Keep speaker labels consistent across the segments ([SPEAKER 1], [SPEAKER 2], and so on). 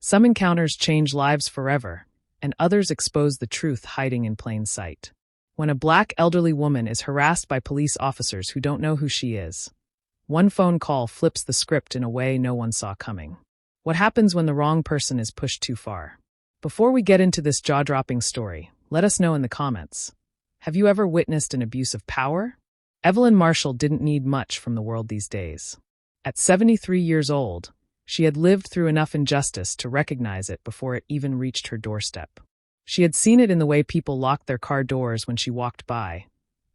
[SPEAKER 1] Some encounters change lives forever, and others expose the truth hiding in plain sight. When a black elderly woman is harassed by police officers who don't know who she is, one phone call flips the script in a way no one saw coming. What happens when the wrong person is pushed too far? Before we get into this jaw-dropping story, let us know in the comments. Have you ever witnessed an abuse of power? Evelyn Marshall didn't need much from the world these days. At 73 years old, she had lived through enough injustice to recognize it before it even reached her doorstep. She had seen it in the way people locked their car doors when she walked by,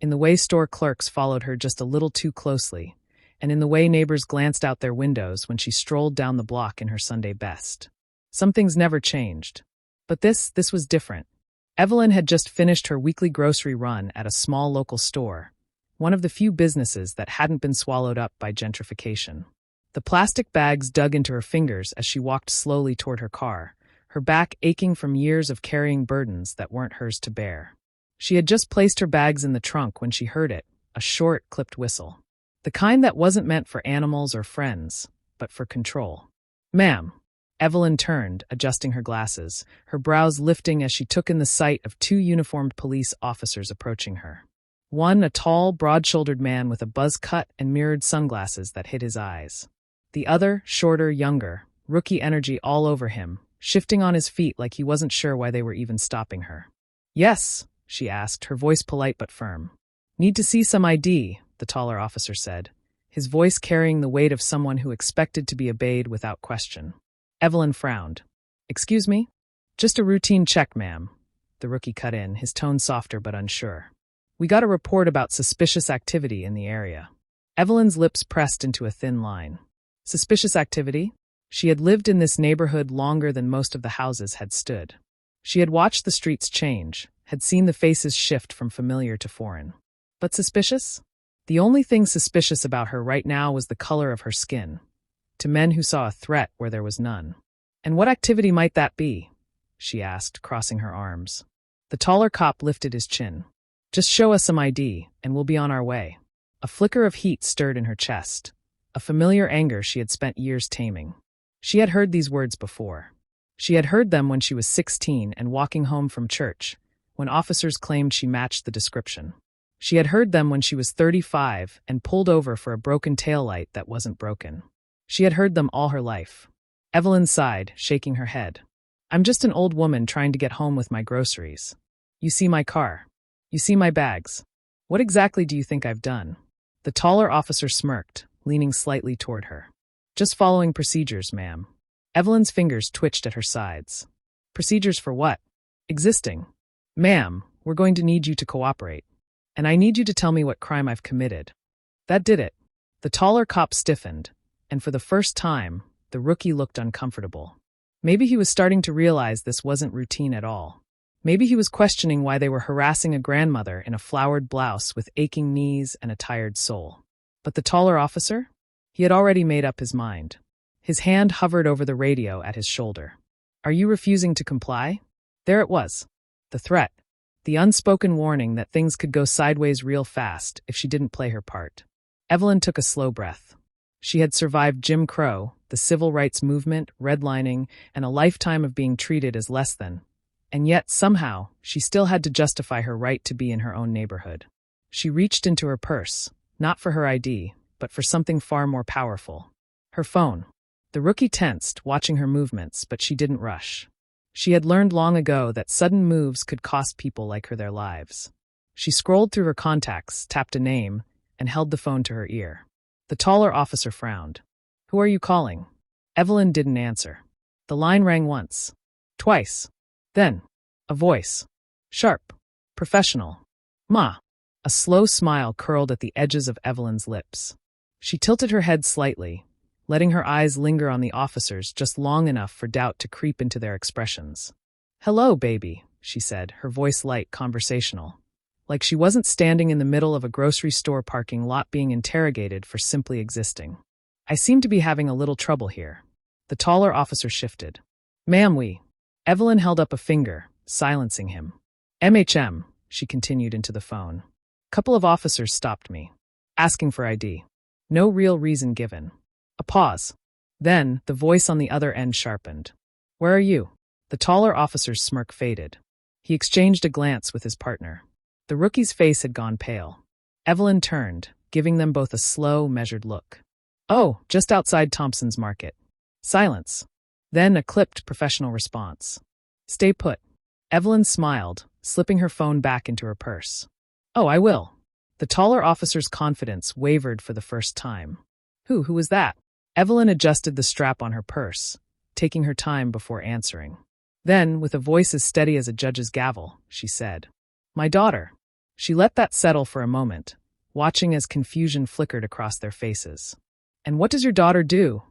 [SPEAKER 1] in the way store clerks followed her just a little too closely, and in the way neighbors glanced out their windows when she strolled down the block in her Sunday best. Some things never changed. But this was different. Evelyn had just finished her weekly grocery run at a small local store, one of the few businesses that hadn't been swallowed up by gentrification. The plastic bags dug into her fingers as she walked slowly toward her car, her back aching from years of carrying burdens that weren't hers to bear. She had just placed her bags in the trunk when she heard it, a short, clipped whistle. The kind that wasn't meant for animals or friends, but for control. "Ma'am." Evelyn turned, adjusting her glasses, her brows lifting as she took in the sight of two uniformed police officers approaching her. One, a tall, broad-shouldered man with a buzz cut and mirrored sunglasses that hid his eyes. The other, shorter, younger, rookie energy all over him, shifting on his feet like he wasn't sure why they were even stopping her. "Yes," she asked, her voice polite but firm. "Need to see some ID," the taller officer said, his voice carrying the weight of someone who expected to be obeyed without question. Evelyn frowned. "Excuse me?" "Just a routine check, ma'am," the rookie cut in, his tone softer but unsure. "We got a report about suspicious activity in the area." Evelyn's lips pressed into a thin line. Suspicious activity? She had lived in this neighborhood longer than most of the houses had stood. She had watched the streets change, had seen the faces shift from familiar to foreign. But suspicious? The only thing suspicious about her right now was the color of her skin, to men who saw a threat where there was none. "And what activity might that be?" she asked, crossing her arms. The taller cop lifted his chin. "Just show us some ID, and we'll be on our way." A flicker of heat stirred in her chest, a familiar anger she had spent years taming. She had heard these words before. She had heard them when she was 16 and walking home from church, when officers claimed she matched the description. She had heard them when she was 35 and pulled over for a broken taillight that wasn't broken. She had heard them all her life. Evelyn sighed, shaking her head. "I'm just an old woman trying to get home with my groceries. You see my car. You see my bags. What exactly do you think I've done?" The taller officer smirked, leaning slightly toward her. "Just following procedures, ma'am." Evelyn's fingers twitched at her sides. "Procedures for what?" "Existing. Ma'am, we're going to need you to cooperate. And I need you to tell me what crime I've committed." That did it. The taller cop stiffened, and for the first time, the rookie looked uncomfortable. Maybe he was starting to realize this wasn't routine at all. Maybe he was questioning why they were harassing a grandmother in a flowered blouse with aching knees and a tired soul. But the taller officer? He had already made up his mind. His hand hovered over the radio at his shoulder. "Are you refusing to comply?" There it was. The threat. The unspoken warning that things could go sideways real fast if she didn't play her part. Evelyn took a slow breath. She had survived Jim Crow, the civil rights movement, redlining, and a lifetime of being treated as less than. And yet, somehow, she still had to justify her right to be in her own neighborhood. She reached into her purse, not for her ID, but for something far more powerful. Her phone. The rookie tensed, watching her movements, but she didn't rush. She had learned long ago that sudden moves could cost people like her their lives. She scrolled through her contacts, tapped a name, and held the phone to her ear. The taller officer frowned. "Who are you calling?" Evelyn didn't answer. The line rang once. Twice. Then, a voice. Sharp. Professional. "Ma." A slow smile curled at the edges of Evelyn's lips. She tilted her head slightly, letting her eyes linger on the officers just long enough for doubt to creep into their expressions. "Hello, baby," she said, her voice light, conversational. Like she wasn't standing in the middle of a grocery store parking lot being interrogated for simply existing. "I seem to be having a little trouble here." The taller officer shifted. "Ma'am, we..." Evelyn held up a finger, silencing him. "MHM," she continued into the phone. "Couple of officers stopped me, asking for ID. No real reason given." A pause. Then, the voice on the other end sharpened. Where are you? The taller officer's smirk faded. He exchanged a glance with his partner. The rookie's face had gone pale. Evelyn turned, giving them both a slow, measured look. Oh, just outside Thompson's Market. Silence. Then a clipped, professional response. Stay put. Evelyn smiled, slipping her phone back into her purse. Oh, I will. The taller officer's confidence wavered for the first time. Who was that? Evelyn adjusted the strap on her purse, taking her time before answering. Then, with a voice as steady as a judge's gavel, she said, My daughter. She let that settle for a moment, watching as confusion flickered across their faces. And what does your daughter do?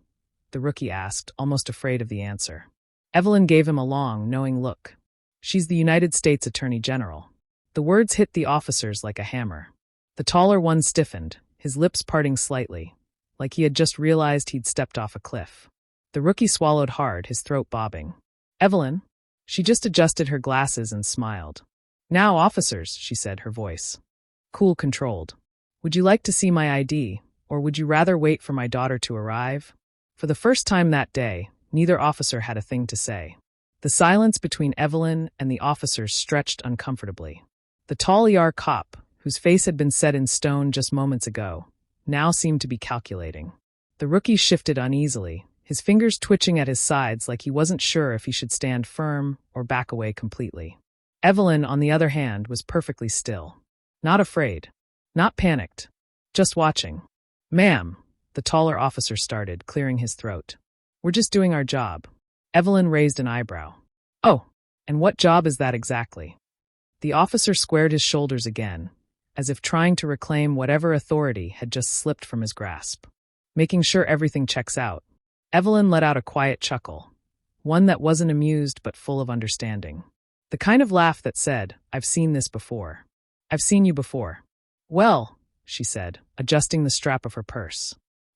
[SPEAKER 1] The rookie asked, almost afraid of the answer. Evelyn gave him a long, knowing look. She's the United States Attorney General. The words hit the officers like a hammer. The taller one stiffened, his lips parting slightly, like he had just realized he'd stepped off a cliff. The rookie swallowed hard, his throat bobbing. Evelyn? She just adjusted her glasses and smiled. Now, officers, she said, her voice cool, controlled. Would you like to see my ID, or would you rather wait for my daughter to arrive? For the first time that day, neither officer had a thing to say. The silence between Evelyn and the officers stretched uncomfortably. The tall ER cop, whose face had been set in stone just moments ago, now seemed to be calculating. The rookie shifted uneasily, his fingers twitching at his sides like he wasn't sure if he should stand firm or back away completely. Evelyn, on the other hand, was perfectly still. Not afraid. Not panicked. Just watching. Ma'am, the taller officer started, clearing his throat. We're just doing our job. Evelyn raised an eyebrow. Oh, and what job is that exactly? The officer squared his shoulders again, as if trying to reclaim whatever authority had just slipped from his grasp. Making sure everything checks out. Evelyn let out a quiet chuckle, one that wasn't amused but full of understanding. The kind of laugh that said, I've seen this before. I've seen you before. Well, she said, adjusting the strap of her purse.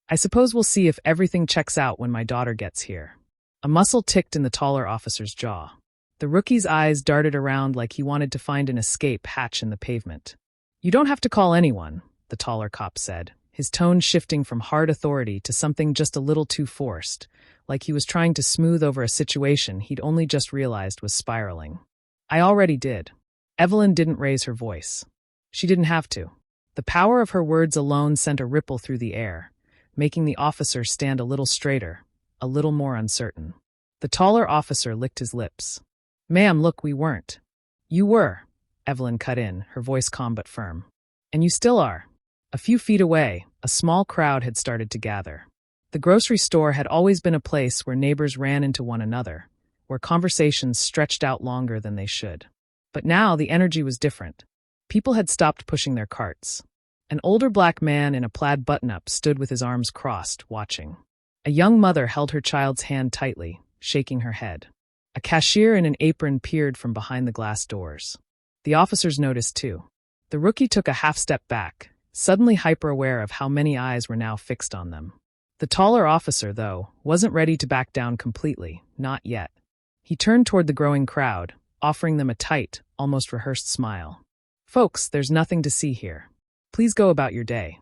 [SPEAKER 1] I suppose we'll see if everything checks out when my daughter gets here. A muscle ticked in the taller officer's jaw. The rookie's eyes darted around like he wanted to find an escape hatch in the pavement. You don't have to call anyone, the taller cop said, his tone shifting from hard authority to something just a little too forced, like he was trying to smooth over a situation he'd only just realized was spiraling. I already did. Evelyn didn't raise her voice. She didn't have to. The power of her words alone sent a ripple through the air, making the officer stand a little straighter, a little more uncertain. The taller officer licked his lips. Ma'am, look, we weren't. You were, Evelyn cut in, her voice calm but firm. And you still are. A few feet away, a small crowd had started to gather. The grocery store had always been a place where neighbors ran into one another, where conversations stretched out longer than they should. But now the energy was different. People had stopped pushing their carts. An older black man in a plaid button-up stood with his arms crossed, watching. A young mother held her child's hand tightly, shaking her head. A cashier in an apron peered from behind the glass doors. The officers noticed too. The rookie took a half-step back, suddenly hyper-aware of how many eyes were now fixed on them. The taller officer, though, wasn't ready to back down completely, not yet. He turned toward the growing crowd, offering them a tight, almost rehearsed smile. Folks, there's nothing to see here. Please go about your day.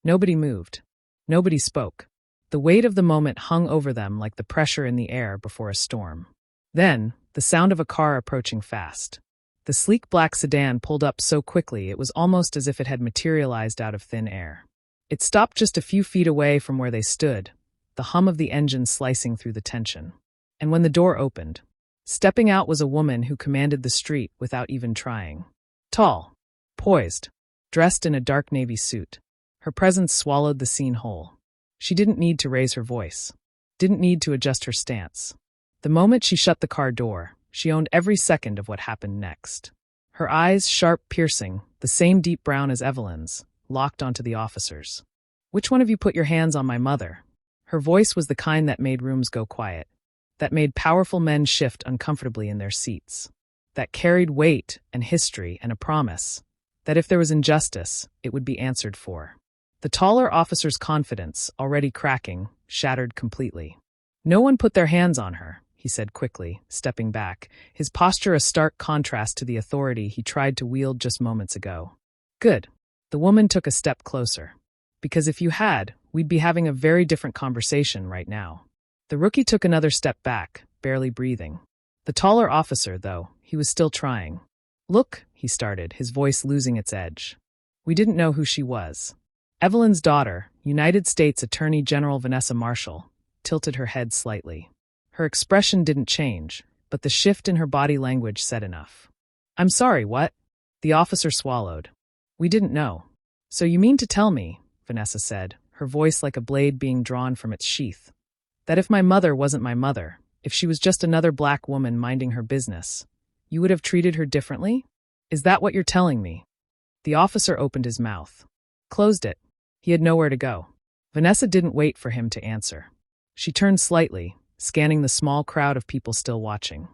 [SPEAKER 1] Nobody moved. Nobody spoke. The weight of the moment hung over them like the pressure in the air before a storm. Then, the sound of a car approaching fast. The sleek black sedan pulled up so quickly it was almost as if it had materialized out of thin air. It stopped just a few feet away from where they stood, the hum of the engine slicing through the tension. And when the door opened, stepping out was a woman who commanded the street without even trying. Tall, poised, dressed in a dark navy suit. Her presence swallowed the scene whole. She didn't need to raise her voice, didn't need to adjust her stance. The moment she shut the car door, she owned every second of what happened next. Her eyes, sharp, piercing, the same deep brown as Evelyn's, locked onto the officers. Which one of you put your hands on my mother? Her voice was the kind that made rooms go quiet, that made powerful men shift uncomfortably in their seats, that carried weight and history and a promise that if there was injustice, it would be answered for. The taller officer's confidence, already cracking, shattered completely. No one put their hands on her, he said quickly, stepping back, his posture a stark contrast to the authority he tried to wield just moments ago. Good. The woman took a step closer. Because if you had, we'd be having a very different conversation right now. The rookie took another step back, barely breathing. The taller officer, though, he was still trying. "Look," he started, his voice losing its edge. We didn't know who she was. Evelyn's daughter, United States Attorney General Vanessa Marshall, tilted her head slightly. Her expression didn't change, but the shift in her body language said enough. "I'm sorry, what?" The officer swallowed. "We didn't know." "So you mean to tell me," Vanessa said, her voice like a blade being drawn from its sheath, "that if my mother wasn't my mother, if she was just another black woman minding her business, you would have treated her differently? Is that what you're telling me?" The officer opened his mouth. Closed it. He had nowhere to go. Vanessa didn't wait for him to answer. She turned slightly, scanning the small crowd of people still watching.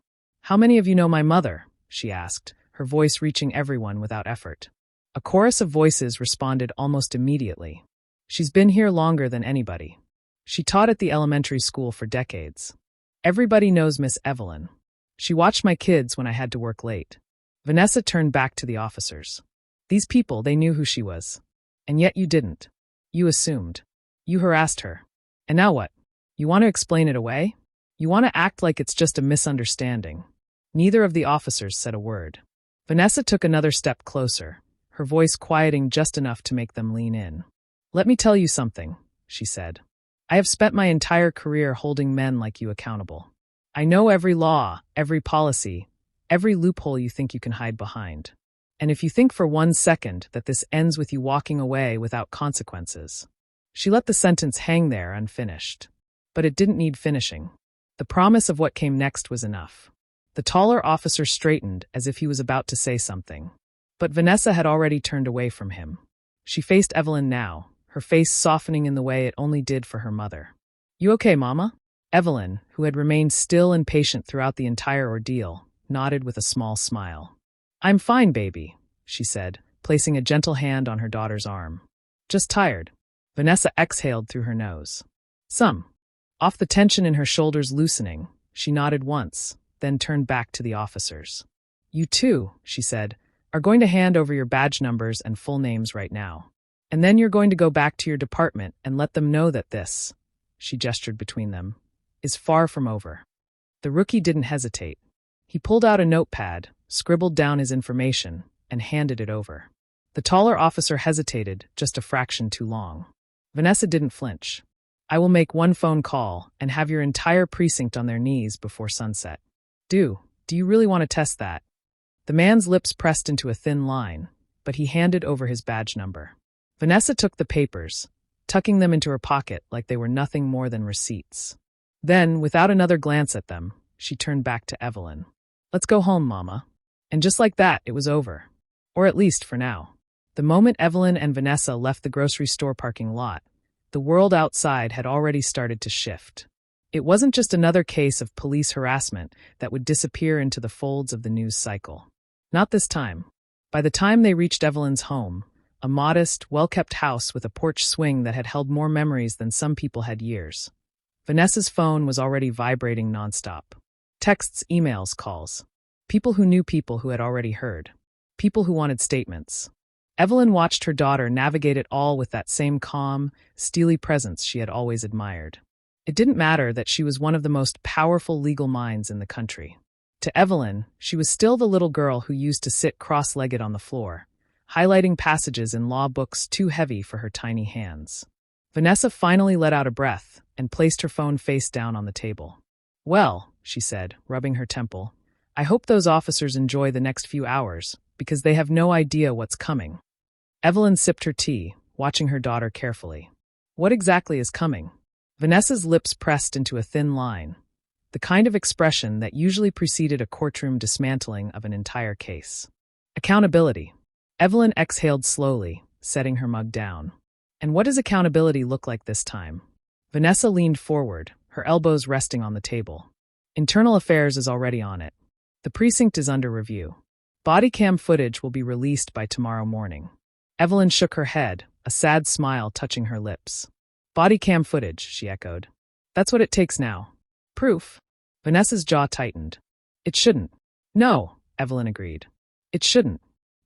[SPEAKER 1] "How many of you know my mother?" she asked, her voice reaching everyone without effort. A chorus of voices responded almost immediately. "She's been here longer than anybody. She taught at the elementary school for decades. Everybody knows Miss Evelyn. She watched my kids when I had to work late." Vanessa turned back to the officers. "These people, they knew who she was. And yet you didn't. You assumed. You harassed her. And now what? You want to explain it away? You want to act like it's just a misunderstanding." Neither of the officers said a word. Vanessa took another step closer, her voice quieting just enough to make them lean in. "Let me tell you something," she said. "I have spent my entire career holding men like you accountable. I know every law, every policy, every loophole you think you can hide behind. And if you think for 1 second that this ends with you walking away without consequences..." She let the sentence hang there unfinished. But it didn't need finishing. The promise of what came next was enough. The taller officer straightened as if he was about to say something. But Vanessa had already turned away from him. She faced Evelyn now, her face softening in the way it only did for her mother. "You okay, Mama?" Evelyn, who had remained still and patient throughout the entire ordeal, nodded with a small smile. "I'm fine, baby," she said, placing a gentle hand on her daughter's arm. "Just tired." Vanessa exhaled through her nose. "Some." Off the tension in her shoulders loosening, she nodded once, then turned back to the officers. "You two," she said, "are going to hand over your badge numbers and full names right now. And then you're going to go back to your department and let them know that this," she gestured between them, "is far from over." The rookie didn't hesitate. He pulled out a notepad, scribbled down his information, and handed it over. The taller officer hesitated just a fraction too long. Vanessa didn't flinch. "I will make one phone call and have your entire precinct on their knees before sunset." Do you really want to test that?" The man's lips pressed into a thin line, but he handed over his badge number. Vanessa took the papers, tucking them into her pocket like they were nothing more than receipts. Then, without another glance at them, she turned back to Evelyn. "Let's go home, Mama." And just like that, it was over. Or at least for now. The moment Evelyn and Vanessa left the grocery store parking lot, the world outside had already started to shift. It wasn't just another case of police harassment that would disappear into the folds of the news cycle. Not this time. By the time they reached Evelyn's home, a modest, well-kept house with a porch swing that had held more memories than some people had years, Vanessa's phone was already vibrating nonstop. Texts, emails, calls. People who knew people who had already heard. People who wanted statements. Evelyn watched her daughter navigate it all with that same calm, steely presence she had always admired. It didn't matter that she was one of the most powerful legal minds in the country. To Evelyn, she was still the little girl who used to sit cross-legged on the floor, highlighting passages in law books too heavy for her tiny hands. Vanessa finally let out a breath and placed her phone face down on the table. "Well," she said, rubbing her temple, "I hope those officers enjoy the next few hours, because they have no idea what's coming." Evelyn sipped her tea, watching her daughter carefully. "What exactly is coming?" Vanessa's lips pressed into a thin line, the kind of expression that usually preceded a courtroom dismantling of an entire case. "Accountability." Evelyn exhaled slowly, setting her mug down. "And what does accountability look like this time?" Vanessa leaned forward, her elbows resting on the table. "Internal Affairs is already on it. The precinct is under review. Body cam footage will be released by tomorrow morning." Evelyn shook her head, a sad smile touching her lips. "Body cam footage," she echoed. "That's what it takes now. Proof." Vanessa's jaw tightened. "It shouldn't." "No," Evelyn agreed. "It shouldn't."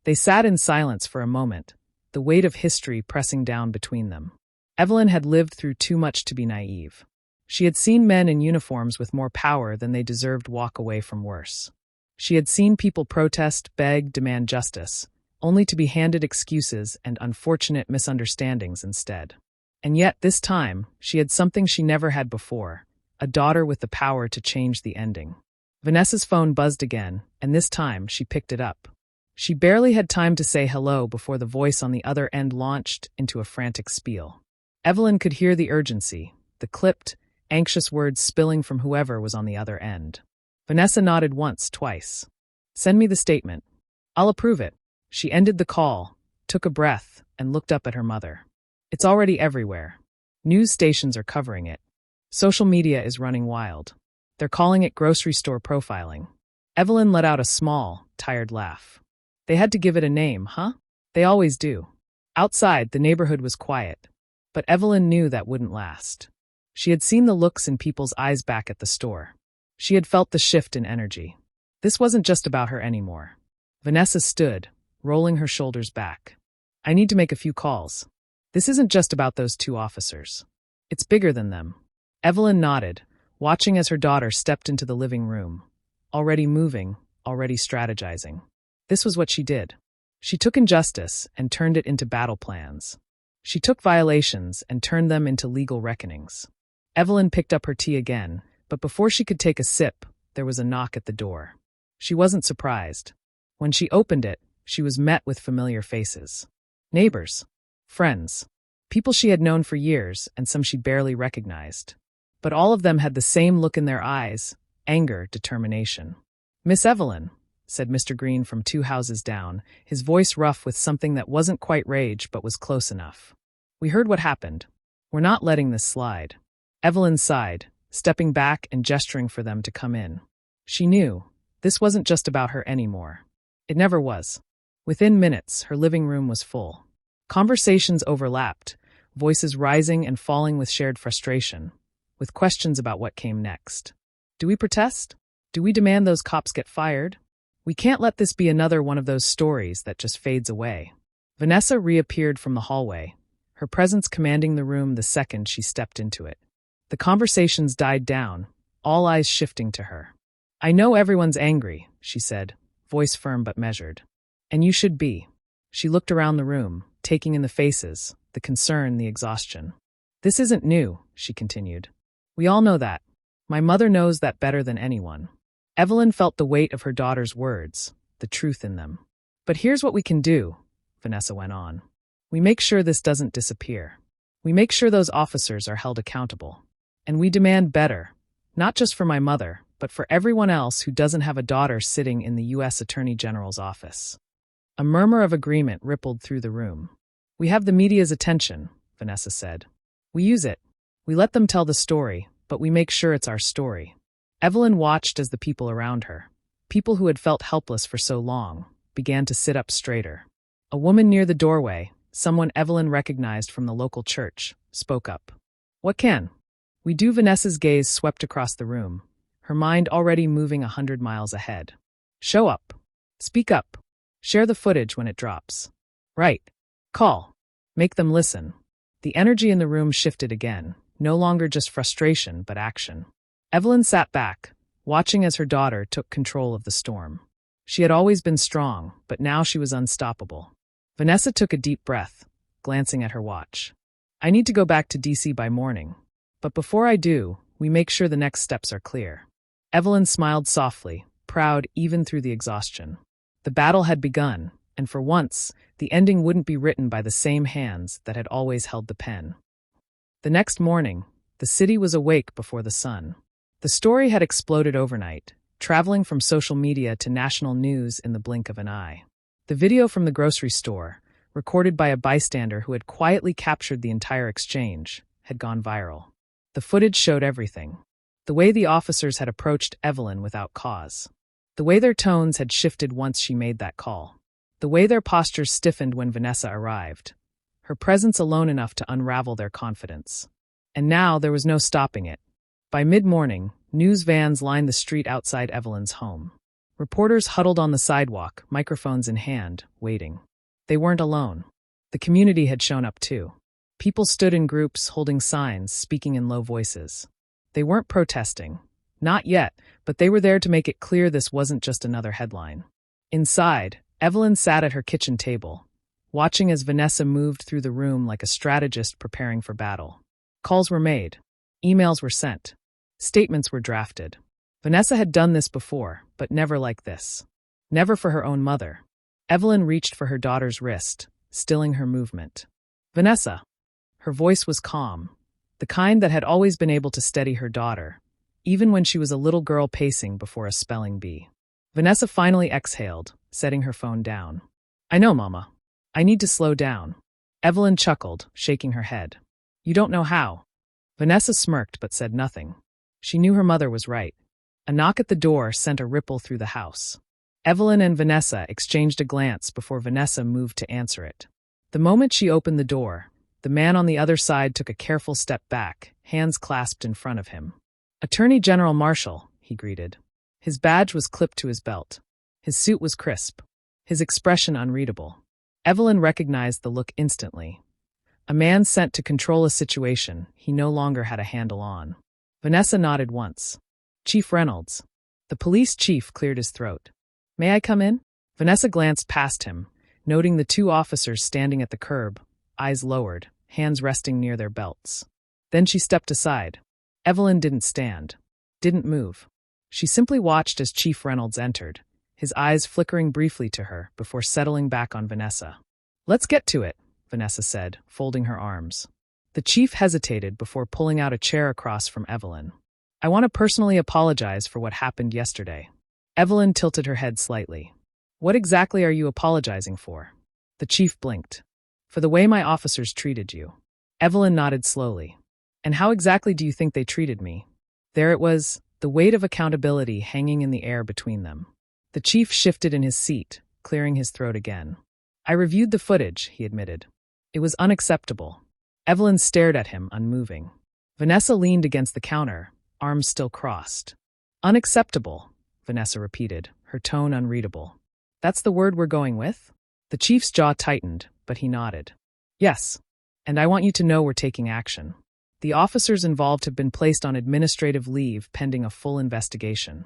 [SPEAKER 1] They sat in silence for a moment, the weight of history pressing down between them. Evelyn had lived through too much to be naive. She had seen men in uniforms with more power than they deserved walk away from worse. She had seen people protest, beg, demand justice, only to be handed excuses and unfortunate misunderstandings instead. And yet, this time, she had something she never had before, a daughter with the power to change the ending. Vanessa's phone buzzed again, and this time she picked it up. She barely had time to say hello before the voice on the other end launched into a frantic spiel. Evelyn could hear the urgency, the clipped, anxious words spilling from whoever was on the other end. Vanessa nodded once, twice. "Send me the statement. I'll approve it." She ended the call, took a breath, and looked up at her mother. "It's already everywhere. News stations are covering it. Social media is running wild. They're calling it grocery store profiling." Evelyn let out a small, tired laugh. They had to give it a name, huh? They always do. Outside, the neighborhood was quiet. But Evelyn knew that wouldn't last. She had seen the looks in people's eyes back at the store. She had felt the shift in energy. This wasn't just about her anymore. Vanessa stood, rolling her shoulders back. "I need to make a few calls. This isn't just about those two officers. It's bigger than them." Evelyn nodded, watching as her daughter stepped into the living room. Already moving, already strategizing. This was what she did. She took injustice and turned it into battle plans. She took violations and turned them into legal reckonings. Evelyn picked up her tea again, but before she could take a sip, there was a knock at the door. She wasn't surprised. When she opened it, she was met with familiar faces. Neighbors. Friends. People she had known for years and some she barely recognized. But all of them had the same look in their eyes, anger, determination. "Miss Evelyn," said Mr. Green from 2 houses down, his voice rough with something that wasn't quite rage but was close enough. "We heard what happened. We're not letting this slide." Evelyn sighed, stepping back and gesturing for them to come in. She knew this wasn't just about her anymore. It never was. Within minutes, her living room was full. Conversations overlapped, voices rising and falling with shared frustration, with questions about what came next. Do we protest? Do we demand those cops get fired? We can't let this be another one of those stories that just fades away. Vanessa reappeared from the hallway, her presence commanding the room the second she stepped into it. The conversations died down, all eyes shifting to her. "I know everyone's angry," she said, voice firm but measured. "And you should be." She looked around the room, taking in the faces, the concern, the exhaustion. "This isn't new," she continued. "We all know that. My mother knows that better than anyone." Evelyn felt the weight of her daughter's words, the truth in them. "But here's what we can do," Vanessa went on. "We make sure this doesn't disappear. We make sure those officers are held accountable. And we demand better, not just for my mother, but for everyone else who doesn't have a daughter sitting in the U.S. Attorney General's office." A murmur of agreement rippled through the room. "We have the media's attention," Vanessa said. "We use it. We let them tell the story, but we make sure it's our story." Evelyn watched as the people around her, people who had felt helpless for so long, began to sit up straighter. A woman near the doorway, someone Evelyn recognized from the local church, spoke up. "What can we do?" Vanessa's gaze swept across the room, her mind already moving 100 miles ahead. "Show up. Speak up. Share the footage when it drops. Right. Call. Make them listen." The energy in the room shifted again, no longer just frustration but action. Evelyn sat back, watching as her daughter took control of the storm. She had always been strong, but now she was unstoppable. Vanessa took a deep breath, glancing at her watch. "I need to go back to DC by morning. But before I do, we make sure the next steps are clear." Evelyn smiled softly, proud even through the exhaustion. The battle had begun, and for once, the ending wouldn't be written by the same hands that had always held the pen. The next morning, the city was awake before the sun. The story had exploded overnight, traveling from social media to national news in the blink of an eye. The video from the grocery store, recorded by a bystander who had quietly captured the entire exchange, had gone viral. The footage showed everything. The way the officers had approached Evelyn without cause. The way their tones had shifted once she made that call. The way their postures stiffened when Vanessa arrived. Her presence alone enough to unravel their confidence. And now there was no stopping it. By mid-morning, news vans lined the street outside Evelyn's home. Reporters huddled on the sidewalk, microphones in hand, waiting. They weren't alone. The community had shown up too. People stood in groups, holding signs, speaking in low voices. They weren't protesting. Not yet, but they were there to make it clear this wasn't just another headline. Inside, Evelyn sat at her kitchen table, watching as Vanessa moved through the room like a strategist preparing for battle. Calls were made. Emails were sent. Statements were drafted. Vanessa had done this before, but never like this. Never for her own mother. Evelyn reached for her daughter's wrist, stilling her movement. "Vanessa." Her voice was calm, the kind that had always been able to steady her daughter, even when she was a little girl pacing before a spelling bee. Vanessa finally exhaled, setting her phone down. "I know, Mama. I need to slow down." Evelyn chuckled, shaking her head. "You don't know how." Vanessa smirked but said nothing. She knew her mother was right. A knock at the door sent a ripple through the house. Evelyn and Vanessa exchanged a glance before Vanessa moved to answer it. The moment she opened the door, the man on the other side took a careful step back, hands clasped in front of him. "Attorney General Marshall," he greeted. His badge was clipped to his belt. His suit was crisp. His expression unreadable. Evelyn recognized the look instantly. A man sent to control a situation he no longer had a handle on. Vanessa nodded once. "Chief Reynolds." The police chief cleared his throat. "May I come in?" Vanessa glanced past him, noting the two officers standing at the curb, eyes lowered, hands resting near their belts. Then she stepped aside. Evelyn didn't stand, didn't move. She simply watched as Chief Reynolds entered, his eyes flickering briefly to her before settling back on Vanessa. "Let's get to it," Vanessa said, folding her arms. The chief hesitated before pulling out a chair across from Evelyn. "I want to personally apologize for what happened yesterday." Evelyn tilted her head slightly. "What exactly are you apologizing for?" The chief blinked. "For the way my officers treated you." Evelyn nodded slowly. "And how exactly do you think they treated me?" There it was, the weight of accountability hanging in the air between them. The chief shifted in his seat, clearing his throat again. "I reviewed the footage," he admitted. "It was unacceptable." Evelyn stared at him, unmoving. Vanessa leaned against the counter, arms still crossed. "Unacceptable," Vanessa repeated, her tone unreadable. "That's the word we're going with?" The chief's jaw tightened, but he nodded. "Yes. And I want you to know we're taking action. The officers involved have been placed on administrative leave pending a full investigation."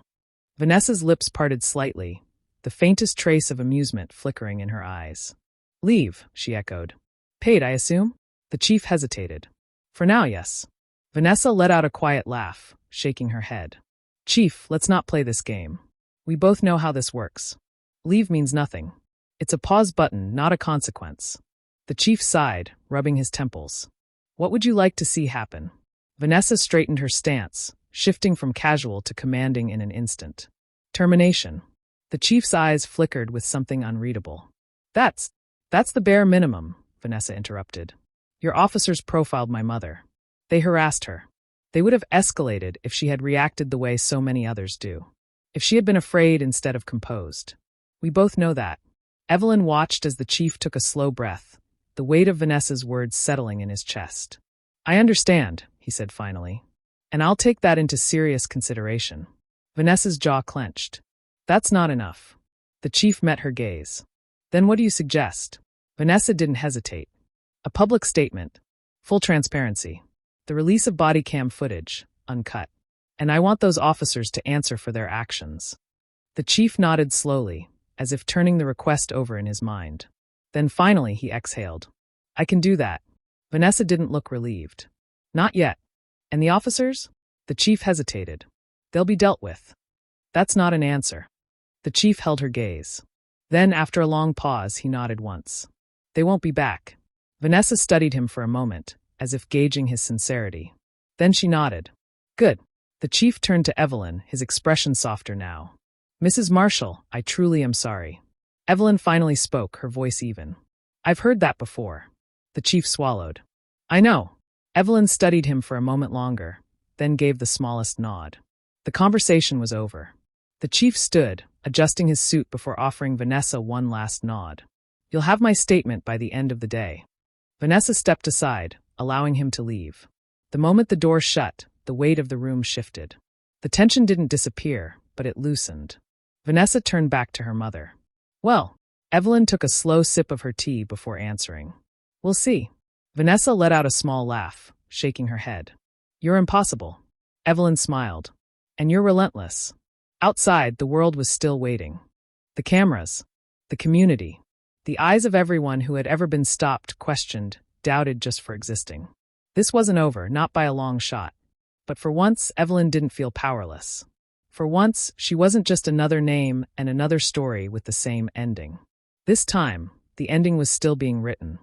[SPEAKER 1] Vanessa's lips parted slightly, the faintest trace of amusement flickering in her eyes. "Leave," she echoed. "Paid, I assume?" The chief hesitated. "For now, yes." Vanessa let out a quiet laugh, shaking her head. "Chief, let's not play this game. We both know how this works. Leave means nothing. It's a pause button, not a consequence." The chief sighed, rubbing his temples. "What would you like to see happen?" Vanessa straightened her stance, shifting from casual to commanding in an instant. "Termination." The chief's eyes flickered with something unreadable. That's the bare minimum," Vanessa interrupted. "Your officers profiled my mother. They harassed her. They would have escalated if she had reacted the way so many others do. If she had been afraid instead of composed. We both know that." Evelyn watched as the chief took a slow breath, the weight of Vanessa's words settling in his chest. "I understand," he said finally. "And I'll take that into serious consideration." Vanessa's jaw clenched. "That's not enough." The chief met her gaze. "Then what do you suggest?" Vanessa didn't hesitate. "A public statement. Full transparency. The release of body cam footage, uncut. And I want those officers to answer for their actions." The chief nodded slowly, as if turning the request over in his mind. Then finally he exhaled. "I can do that." Vanessa didn't look relieved. "Not yet. And the officers?" The chief hesitated. "They'll be dealt with." "That's not an answer." The chief held her gaze. Then, after a long pause, he nodded once. "They won't be back." Vanessa studied him for a moment, as if gauging his sincerity. Then she nodded. "Good." The chief turned to Evelyn, his expression softer now. "Mrs. Marshall, I truly am sorry." Evelyn finally spoke, her voice even. "I've heard that before." The chief swallowed. "I know." Evelyn studied him for a moment longer, then gave the smallest nod. The conversation was over. The chief stood, adjusting his suit before offering Vanessa one last nod. "You'll have my statement by the end of the day." Vanessa stepped aside, allowing him to leave. The moment the door shut, the weight of the room shifted. The tension didn't disappear, but it loosened. Vanessa turned back to her mother. "Well," Evelyn took a slow sip of her tea before answering. "We'll see." Vanessa let out a small laugh, shaking her head. "You're impossible." Evelyn smiled. And you're relentless. Outside, the world was still waiting. The cameras, the community, the eyes of everyone who had ever been stopped, questioned, doubted just for existing. This wasn't over, not by a long shot. But for once, Evelyn didn't feel powerless. For once, she wasn't just another name and another story with the same ending. This time, the ending was still being written.